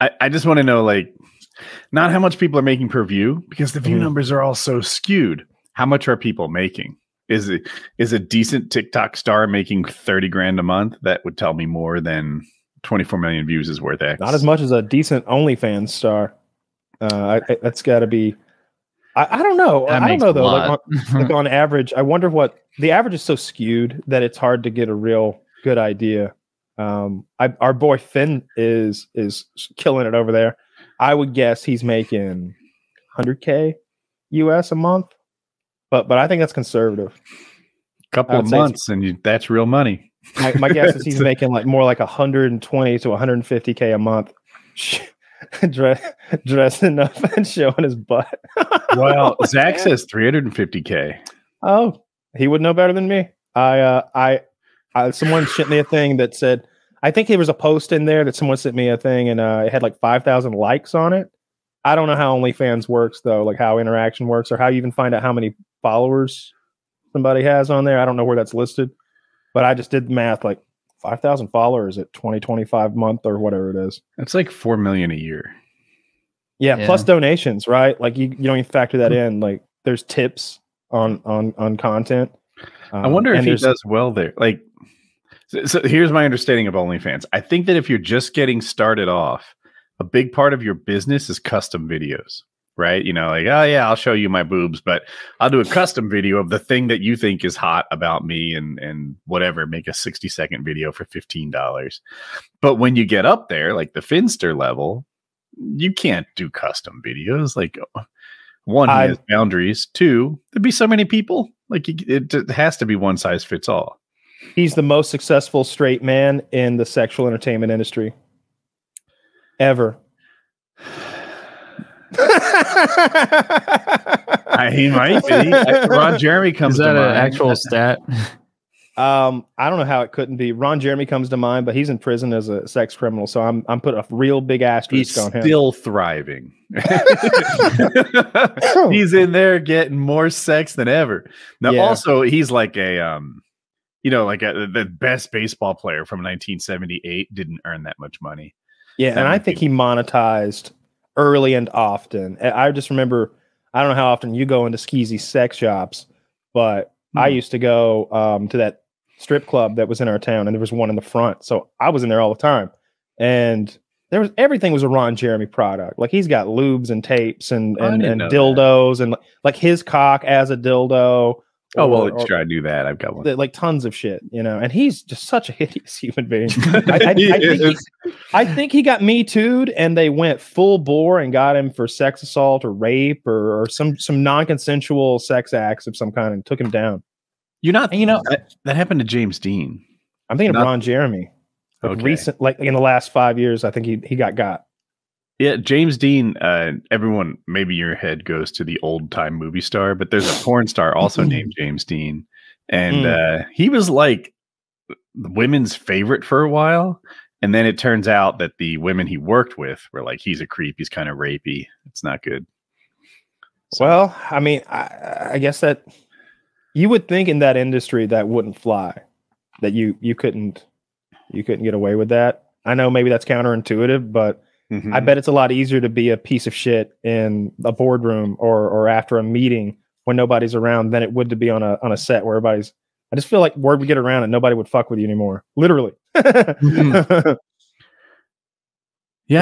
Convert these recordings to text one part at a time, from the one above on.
I just want to know, like, not how much people are making per view, because the view numbers are all so skewed. How much are people making? Is a decent TikTok star making 30 grand a month? That would tell me more than 24 million views is worth X. Not as much as a decent OnlyFans star. That's got to be. I don't know. I don't know though. Like on average, I wonder what the average is so skewed that it's hard to get a real good idea. Our boy Finn is killing it over there. I would guess he's making 100K US a month, but I think that's conservative. Couple of months and that's real money. My guess is he's making like more like 120 to 150K a month, dressing up and showing his butt. Well, Zach says 350K. Oh, he would know better than me. Someone sent me a thing that said, I think there was a post in there that someone sent me a thing and it had like 5,000 likes on it. I don't know how OnlyFans works though, like how interaction works or how you even find out how many followers somebody has on there. I don't know where that's listed, but I just did the math, like 5,000 followers at 20-25 month or whatever it is. That's like 4 million a year. Yeah, plus donations, right? Like you don't even factor that in. Like there's tips on content. I wonder if he does well there. Like, so here's my understanding of OnlyFans. I think that if you're just getting started off, a big part of your business is custom videos, right? You know, like, oh yeah, I'll show you my boobs, but I'll do a custom video of the thing that you think is hot about me and whatever, make a 60-second video for $15. But when you get up there, like the Finster level, you can't do custom videos. Like, one, he has boundaries. Two, there'd be so many people. Like, it has to be one size fits all. He's the most successful straight man in the sexual entertainment industry ever. He might be. Ron Jeremy comes to mind. Is that an actual stat? I don't know how it couldn't be. Ron Jeremy comes to mind, but he's in prison as a sex criminal, so I'm putting a real big asterisk on him. He's still thriving. He's in there getting more sex than ever. Now, also, he's like a the best baseball player from 1978 didn't earn that much money. Yeah, and I think he monetized early and often. I just remember, I don't know how often you go into skeezy sex shops, but I used to go to that strip club that was in our town, and there was one in the front. So I was in there all the time. And everything was a Ron Jeremy product. Like he's got lubes and tapes and dildos and like his cock as a dildo. Oh, well, sure, I do that. I've got one. Like tons of shit, you know, and he's just such a hideous human being. I think he got Me Too'd and they went full bore and got him for sex assault or rape or some non-consensual sex acts of some kind and took him down. That happened to James Dean. I'm thinking of Ron Jeremy. Like in the last 5 years, I think he got. Yeah, James Dean, everyone, maybe your head goes to the old time movie star, but there's a porn star also named James Dean. And he was like the women's favorite for a while. And then it turns out that the women he worked with were like, he's a creep. He's kind of rapey. It's not good. So. Well, I mean, I guess that you would think in that industry that wouldn't fly, that you couldn't get away with that. I know maybe that's counterintuitive, but I bet it's a lot easier to be a piece of shit in a boardroom or after a meeting when nobody's around than it would to be on a set where everybody's. I just feel like word would get around and nobody would fuck with you anymore. Literally. Yeah,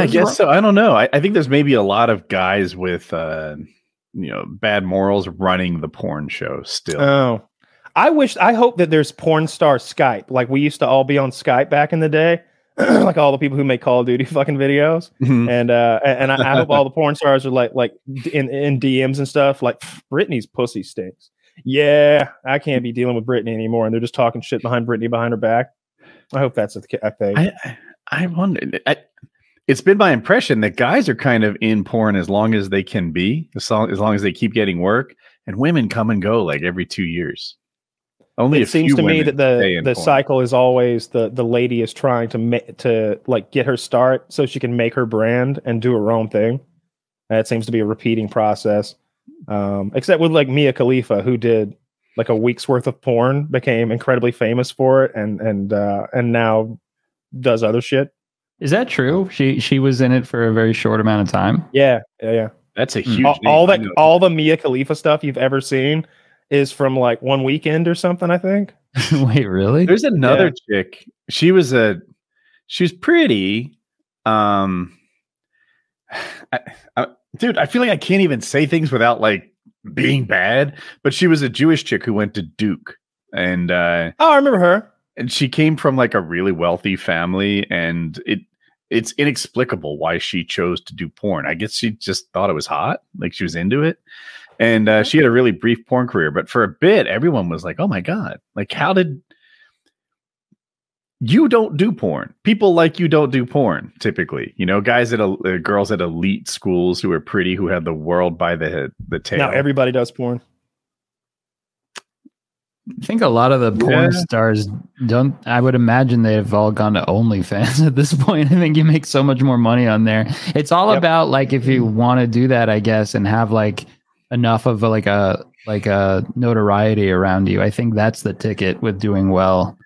I guess so. I don't know. I think there's maybe a lot of guys with bad morals running the porn show still. Oh, I hope that there's porn star Skype. Like we used to all be on Skype back in the day. Like all the people who make Call of Duty fucking videos, and I hope all the porn stars are like in DMs and stuff. Like Britney's pussy stinks. Yeah, I can't be dealing with Britney anymore, and they're just talking shit behind Britney behind her back. I hope that's a thing. I wonder. It's been my impression that guys are kind of in porn as long as they can be, as long as they keep getting work, and women come and go like every 2 years. Only it seems to me that the cycle is always the lady is trying to like get her start so she can make her brand and do her own thing. That seems to be a repeating process. Except with like Mia Khalifa, who did like a week's worth of porn, became incredibly famous for it, and now does other shit. Is that true? She was in it for a very short amount of time. Yeah. That's a huge all the Mia Khalifa stuff you've ever seen is from like one weekend or something, I think. Wait, really? There's another chick. She was pretty. Dude, I feel like I can't even say things without like being bad. But she was a Jewish chick who went to Duke, and I remember her. And she came from like a really wealthy family, and it's inexplicable why she chose to do porn. I guess she just thought it was hot, like she was into it. And she had a really brief porn career, but for a bit, everyone was like, "Oh my god! Like, how did you don't do porn? People like you don't do porn typically. You know, guys at girls at elite schools who are pretty, who have the world by the tail. Now everybody does porn. I think a lot of the porn stars don't. I would imagine they've all gone to OnlyFans at this point. I think you make so much more money on there. It's all about like if you want to do that, I guess, and have like enough of like a notoriety around you. I think that's the ticket with doing well.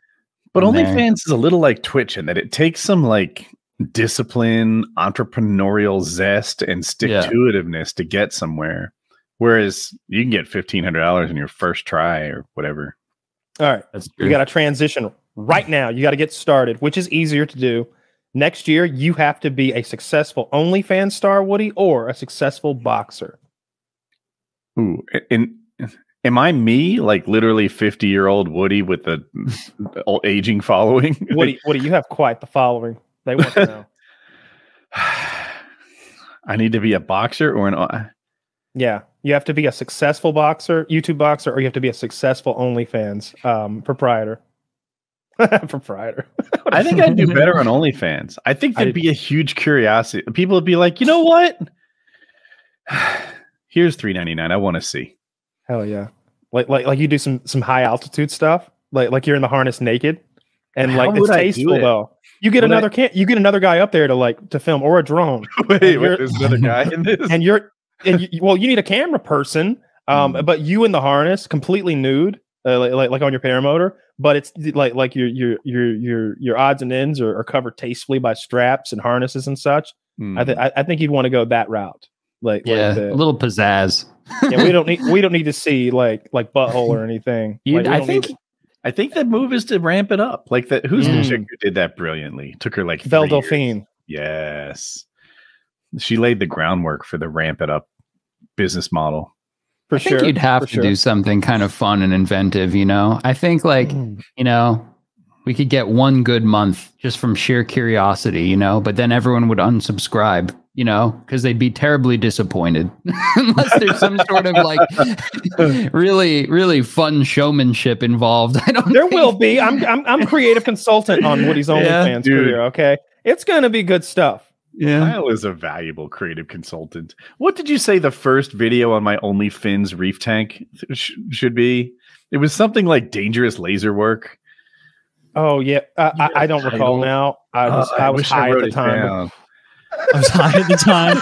But OnlyFans is a little like Twitch in that it takes some like discipline, entrepreneurial zest, and stick-to-itiveness to get somewhere. Whereas you can get $1,500 in your first try or whatever. All right. You got to transition right now. You got to get started, which is easier to do. Next year, you have to be a successful OnlyFans star, Woody, or a successful boxer. Ooh, am I me, like literally 50-year-old Woody with the aging following? Woody, you have quite the following. They want to know. I need to be a boxer or an... Yeah, you have to be a successful boxer, YouTube boxer, or you have to be a successful OnlyFans proprietor. Proprietor. I think I'd do better on OnlyFans. I think there'd be a huge curiosity. People would be like, you know what? Here's $3.99. I want to see. Hell yeah! Like you do some high altitude stuff. Like you're in the harness naked, and like it's tasteful though. You get another you get another guy up there to film, or a drone. Wait, there's another guy in this, and you need a camera person, but you in the harness, completely nude, like on your paramotor, but it's like your odds and ends are covered tastefully by straps and harnesses and such. I think you'd want to go that route, a little pizzazz. Yeah, we don't need to see like butthole or anything. I think the move is to ramp it up. Like that, who's the chick who did that brilliantly? Took her like Belle Delphine. Yes, she laid the groundwork for the ramp it up business model. I think you'd have to do something kind of fun and inventive, you know? I think we could get one good month just from sheer curiosity, you know, but then everyone would unsubscribe, you know, because they'd be terribly disappointed unless there's some sort of like really, really fun showmanship involved. There will be. I'm creative consultant on Woody's OnlyFans career. Okay. It's going to be good stuff. Yeah, Kyle is a valuable creative consultant. What did you say the first video on my OnlyFins reef tank should be? It was something like dangerous laser work. Oh yeah, I don't recall now. I was high at the time. I was high at the time,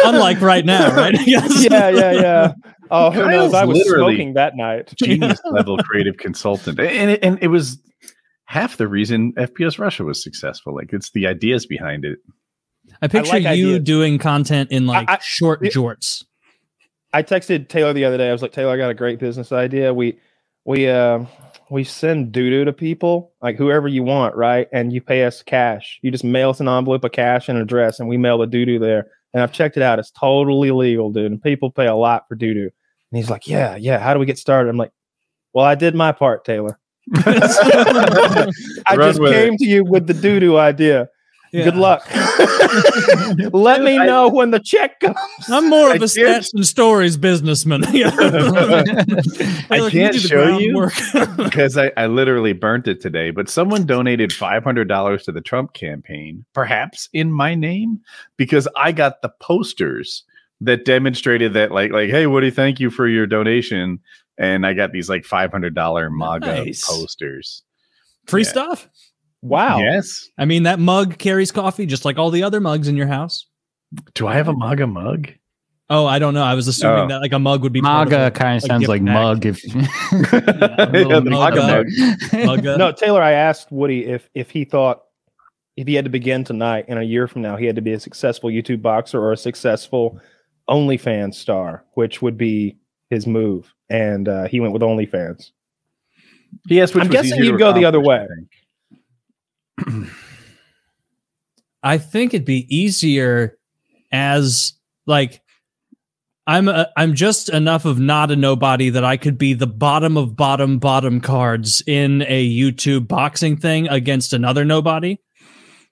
unlike right now, right? Yeah. Oh, who knows? I was smoking that night. Genius level creative consultant, and it was half the reason FPSRussia was successful. Like it's the ideas behind it. I picture you doing content in like short jorts. I texted Taylor the other day. I was like, Taylor, I got a great business idea. We send doo-doo to people, like whoever you want, right? And you pay us cash. You just mail us an envelope of cash and an address, and we mail the doo-doo there. And I've checked it out. It's totally legal, dude. And people pay a lot for doo-doo. And he's like, yeah. How do we get started? I'm like, well, I did my part, Taylor. I just came to you with the doo-doo idea. Yeah. Good luck. Let me know when the check comes. I'm more of a stats and stories businessman. I can't show you because I literally burnt it today. But someone donated $500 to the Trump campaign, perhaps in my name, because I got the posters that demonstrated that, like, hey, Woody, thank you for your donation, and I got these like $500 MAGA posters. Free stuff. Wow. Yes. I mean, that mug carries coffee just like all the other mugs in your house. Do I have a MAGA mug? Oh, I don't know. I was assuming that like a mug would be MAGA kind of sounds like mug. If MAGA. No, Taylor, I asked Woody if he thought if he had to begin tonight, and a year from now, he had to be a successful YouTube boxer or a successful OnlyFans star, which would be his move. And he went with OnlyFans. Yes, I'm guessing you'd go the other way. I think it'd be easier as like I'm just enough of not a nobody that I could be the bottom of bottom cards in a YouTube boxing thing against another nobody.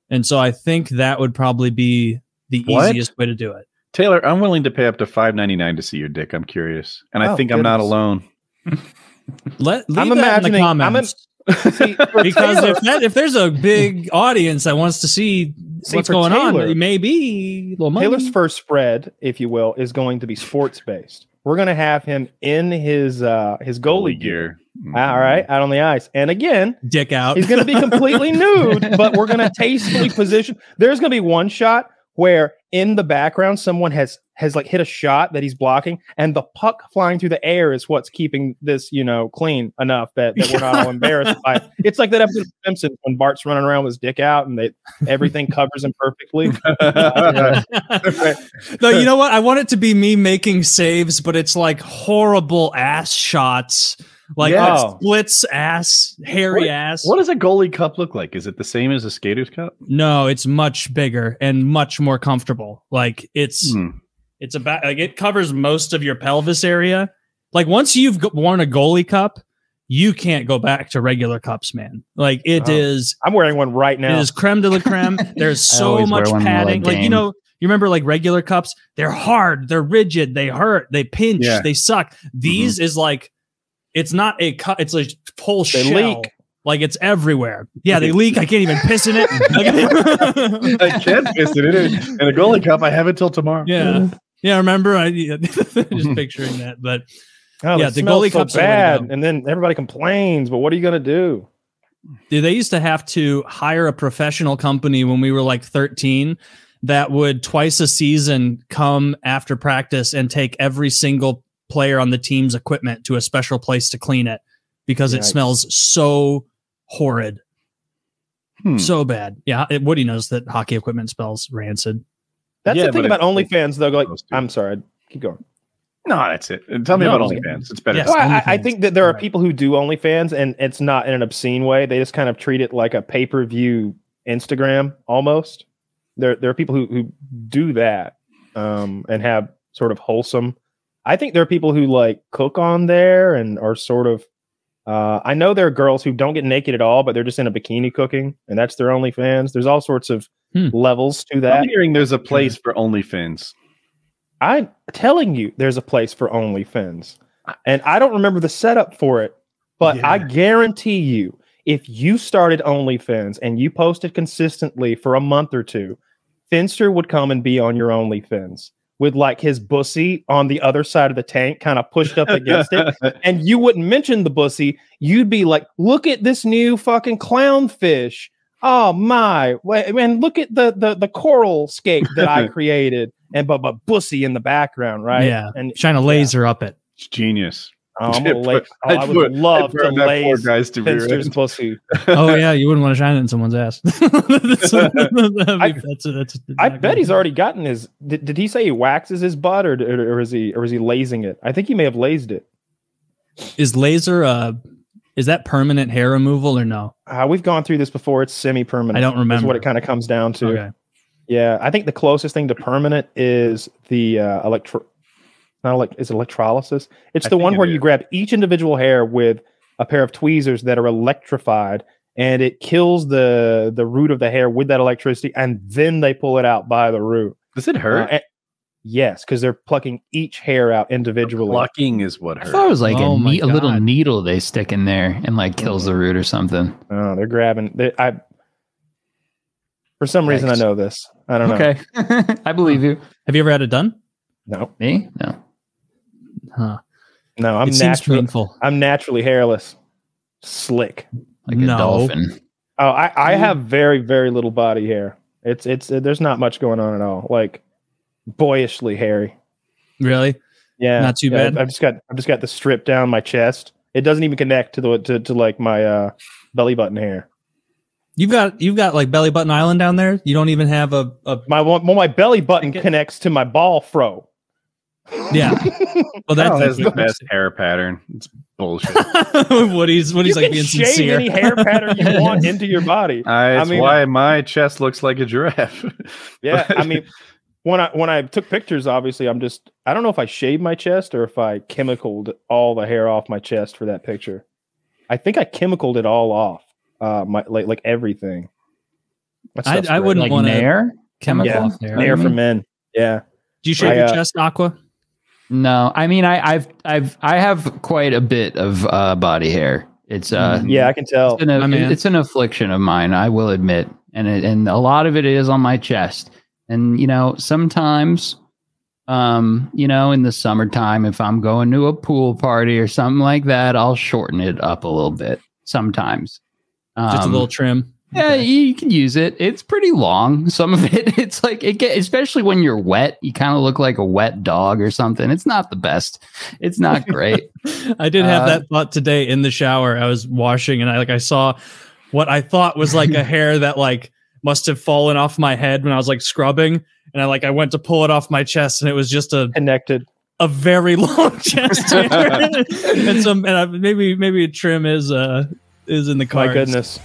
And so I think that would probably be the easiest way to do it. Taylor, I'm willing to pay up to $5.99 to see your dick. I'm curious. And I think I'm not alone. Leave that in the comments. Because if there's a big audience that wants to see what's going on, maybe Taylor's first spread, if you will, is going to be sports based. We're going to have him in his goalie gear. All right, out on the ice, and again, dick out. He's going to be completely nude, but we're going to tastefully position. There's going to be one shot where in the background someone has like hit a shot that he's blocking, and the puck flying through the air is what's keeping this, clean enough that we're not all embarrassed by it. It's like that episode of Simpsons when Bart's running around with his dick out and everything covers him perfectly. No, you know what? I want it to be me making saves, but it's like horrible ass shots. Like splits ass, hairy ass. What does a goalie cup look like? Is it the same as a skater's cup? No, it's much bigger and much more comfortable. Like it's about like it covers most of your pelvis area. Like once you've worn a goalie cup, you can't go back to regular cups, man. Like it is. I'm wearing one right now. It is creme de la creme. There's so much padding. Like you remember like regular cups? They're hard. They're rigid. They hurt. They pinch. They suck. These is like. It's not a cup. It's a whole shell. Leak. Like it's everywhere. Yeah, they leak. I can't even piss in it. I can't piss in it. In a goalie cup, I have it till tomorrow. Yeah. Yeah, remember? Just picturing that. But the goalie cup's bad. And then everybody complains. But what are you going to do? Dude, they used to have to hire a professional company when we were like 13 that would twice a season come after practice and take every single player on the team's equipment to a special place to clean it because it smells so horrid. So bad. Yeah, Woody knows that hockey equipment smells rancid. That's the thing about OnlyFans, though. Like, I'm sorry, keep going. No, that's it. Tell me about OnlyFans. It's better. Yes, I think that there are people who do OnlyFans, and it's not in an obscene way. They just kind of treat it like a pay-per-view Instagram almost. There are people who do that and have sort of wholesome. I think there are people who like cook on there and are sort of. I know there are girls who don't get naked at all, but they're just in a bikini cooking, and that's their OnlyFans. There's all sorts of levels to that. I'm hearing there's a place for OnlyFans. I'm telling you, there's a place for OnlyFans, and I don't remember the setup for it, but I guarantee you, if you started OnlyFans and you posted consistently for a month or two, Finster would come and be on your OnlyFans with like his bussy on the other side of the tank, kind of pushed up against it. And you wouldn't mention the bussy. You'd be like, look at this new fucking clownfish. Oh my, and look at the coral scape that I created. And but bussy in the background, right? Yeah. And shine a laser up it. It's genius. I would love to laze Finster's pussy. Oh yeah, you wouldn't want to shine it in someone's ass. I bet he's already gotten his. Did he say he waxes his butt, or is he lasing it? I think he may have lased it. Is laser is that permanent hair removal or no? We've gone through this before. It's semi-permanent. I don't remember. That's what it kind of comes down to. Okay. Yeah, I think the closest thing to permanent is the is electrolysis. It's the one where you grab each individual hair with a pair of tweezers that are electrified, and it kills the root of the hair with that electricity, and then they pull it out by the root. Does it hurt? Yes, because they're plucking each hair out individually. The plucking is what hurts. I thought it was like a little needle they stick in there and like kills the root or something. Oh, they're grabbing. For some reason, I know this. I don't know. Okay, I believe you. Have you ever had it done? No. Me? No. Huh. No, I'm naturally hairless, slick, like a dolphin. Oh, I have very, very little body hair. It's there's not much going on at all. Like boyishly hairy. Really? Yeah. Not too bad. I've just got the strip down my chest. It doesn't even connect to like my belly button hair. You've got like belly button island down there. You don't even have my belly button connects to my ball fro. Yeah. Well, that's the best hair pattern. It's bullshit. Woody's like being shave sincere. Any hair pattern you want into your body. That's why my chest looks like a giraffe. Yeah, I mean, when I took pictures, obviously, I don't know if I shaved my chest or if I chemicaled all the hair off my chest for that picture. I think I chemicaled it all off. Like everything. I wouldn't like want Nair chemical hair. Nair for men. Yeah. Do you shave your chest, Aqua? No, I mean I have quite a bit of body hair. It's yeah, I can tell. It's an affliction of mine, I will admit, and a lot of it is on my chest. And sometimes, in the summertime, if I'm going to a pool party or something like that, I'll shorten it up a little bit. Sometimes. Just a little trim. Yeah, you can use it. It's pretty long. Some of it, it's like especially when you're wet, you kind of look like a wet dog or something. It's not the best. It's not great. I did have that thought today in the shower. I was washing and I saw what I thought was like a hair that like must have fallen off my head when I was like scrubbing, and I went to pull it off my chest, and it was just a very long chest hair. And maybe a trim is in the cards. My goodness.